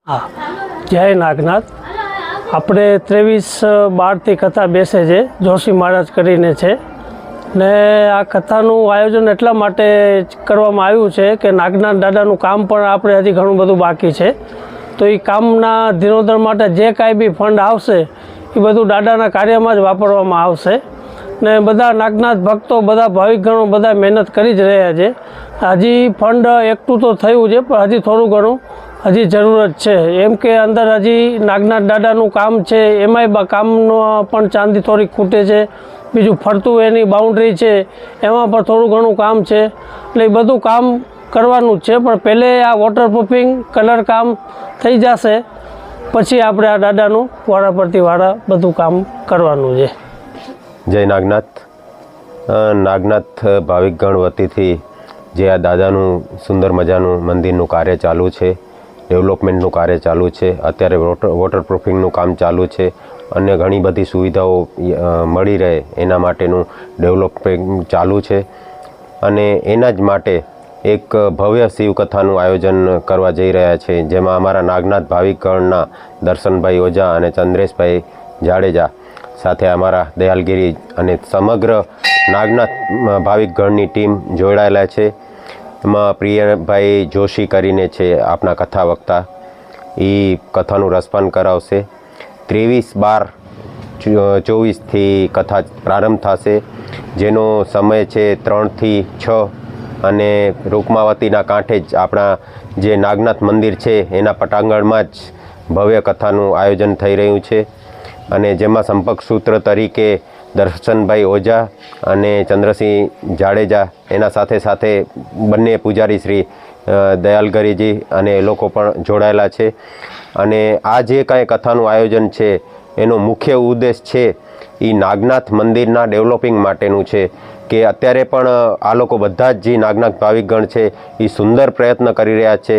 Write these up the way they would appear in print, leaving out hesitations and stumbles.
હા, જય નાગનાથ. આપણે 23/12થી કથા બેસે છે, જોશી મહારાજ કરીને છે ને આ કથાનું આયોજન એટલા માટે કરવામાં આવ્યું છે કે નાગનાથ દાદાનું કામ પણ આપણે હજી ઘણું બધું બાકી છે. તો એ કામના જીર્ણોદ્ધાર માટે જે કાંઈ બી ફંડ આવશે એ બધું દાદાના કાર્યમાં જ વાપરવામાં આવશે ને બધા નાગનાથ ભક્તો, બધા ભાવિકગણો બધા મહેનત કરી જ રહ્યા છે. હજી ફંડ એકઠું તો થયું છે પણ હજી થોડું ઘણું હજી જરૂરત છે. એમ કે અંદર હજી નાગનાથ દાદાનું કામ છે, એમાંય કામનો પણ ચાંદી થોડીક ખૂટે છે. બીજું ફરતું એની બાઉન્ડ્રી છે એમાં પણ થોડું ઘણું કામ છે. એટલે એ બધું કામ કરવાનું જ છે, પણ પહેલે આ વોટરપ્રૂફિંગ કલર કામ થઈ જશે પછી આપણે આ દાદાનું વારા પરથી વારા બધું કામ કરવાનું છે. જય નાગનાથ. નાગનાથ ભાવિકગણ વતીથી જે આ દાદાનું સુંદર મજાનું મંદિરનું કાર્ય ચાલુ છે, ડેવલપમેન્ટનું કાર્ય ચાલુ છે, અત્યારે વોટરપ્રૂફિંગનું કામ ચાલુ છે, અન્ય ઘણી બધી સુવિધાઓ મળી રહે એના માટેનું ડેવલપમેન્ટ ચાલુ છે. અને એના જ માટે એક ભવ્ય શિવકથાનું આયોજન કરવા જઈ રહ્યા છે, જેમાં અમારા નાગનાથ ભાવિકગણના દર્શનભાઈ ઓઝા અને ચંદ્રેશભાઈ જાડેજા સાથે અમારા દયાલગીરી અને સમગ્ર નાગનાથ ભાવિકગણની ટીમ જોડાયેલા છે. એમાં પ્રિયભાઈ જોશી કરીને છે આપણા કથા વક્તા, એ કથાનું રસપાન કરાવશે. 23/12/24થી કથા પ્રારંભ થશે, જેનો સમય છે 3 થી 6 અને રૂકમાવતીના કાંઠે જ આપણા જે નાગનાથ મંદિર છે એના પટાંગણમાં જ ભવ્ય કથાનું આયોજન થઈ રહ્યું છે. અને જેમાં સંપર્ક સૂત્ર તરીકે દર્શનભાઈ ઓઝા અને ચંદ્રસિંહ જાડેજા, એના સાથે સાથે બંને પૂજારી શ્રી દયાલગરીજી અને એ લોકો પણ જોડાયેલા છે. અને આ જે કાંઈ કથાનું આયોજન છે એનો મુખ્ય ઉદ્દેશ છે એ નાગનાથ મંદિરના ડેવલપિંગ માટેનું છે. કે અત્યારે પણ આ લોકો બધા જ જે નાગનાથ ભાવિકગણ છે એ સુંદર પ્રયત્ન કરી રહ્યા છે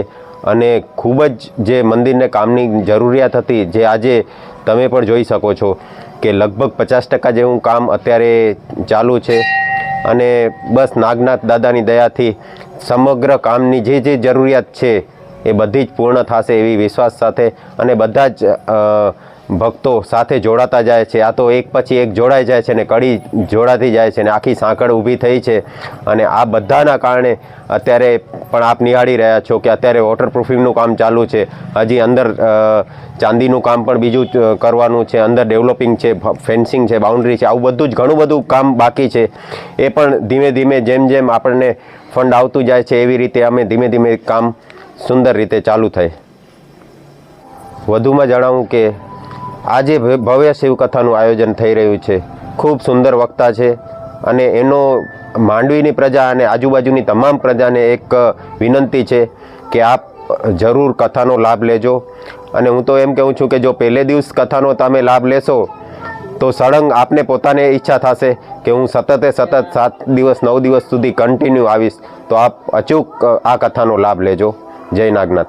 અને ખૂબ જ જે મંદિરને કામની જરૂરિયાત હતી, જે આજે તમે પણ જોઈ શકો છો કે લગભગ 50% જેવું કામ અત્યારે ચાલુ છે. અને બસ નાગનાથ દાદાની દયાથી સમગ્ર કામની જે જે જરૂરિયાત છે એ બધી જ પૂર્ણ થશે એવી વિશ્વાસ સાથે અને બધા જ ભક્તો સાથે જોડાતા જાય છે. આ તો એક પછી એક જોડાઈ જાય છે ને કડી જોડાતી જાય છે ને આખી સાંકળ ઊભી થઈ છે. અને આ બધાના કારણે અત્યારે પણ આપ નિહાળી રહ્યા છો કે અત્યારે વોટરપ્રૂફિંગનું કામ ચાલુ છે, હજી અંદર ચાંદીનું કામ પણ બીજું કરવાનું છે, અંદર ડેવલપિંગ છે, ફેન્સિંગ છે, બાઉન્ડ્રી છે, આવું બધું જ ઘણું બધું કામ બાકી છે. એ પણ ધીમે ધીમે જેમ જેમ આપણને ફંડ આવતું જાય છે એવી રીતે અમે ધીમે ધીમે કામ સુંદર રીતે ચાલુ થાય. વધુમાં જણાવું કે આજે ભવ્ય શિવકથાનું આયોજન થઈ રહ્યું છે, ખૂબ સુંદર વક્તા છે. અને એનો માંડવીની પ્રજા અને આજુબાજુની તમામ પ્રજાને એક વિનંતી છે કે આપ જરૂર કથાનો લાભ લેજો. અને હું તો એમ કહું છું કે જો પહેલે દિવસ કથાનો તમે લાભ લેશો તો સળંગ આપને પોતાને ઈચ્છા થશે કે હું સતત 7 દિવસ 9 દિવસ સુધી કન્ટિન્યુ આવીશ. તો આપ અચૂક આ કથાનો લાભ લેજો. જય નાગનાથ.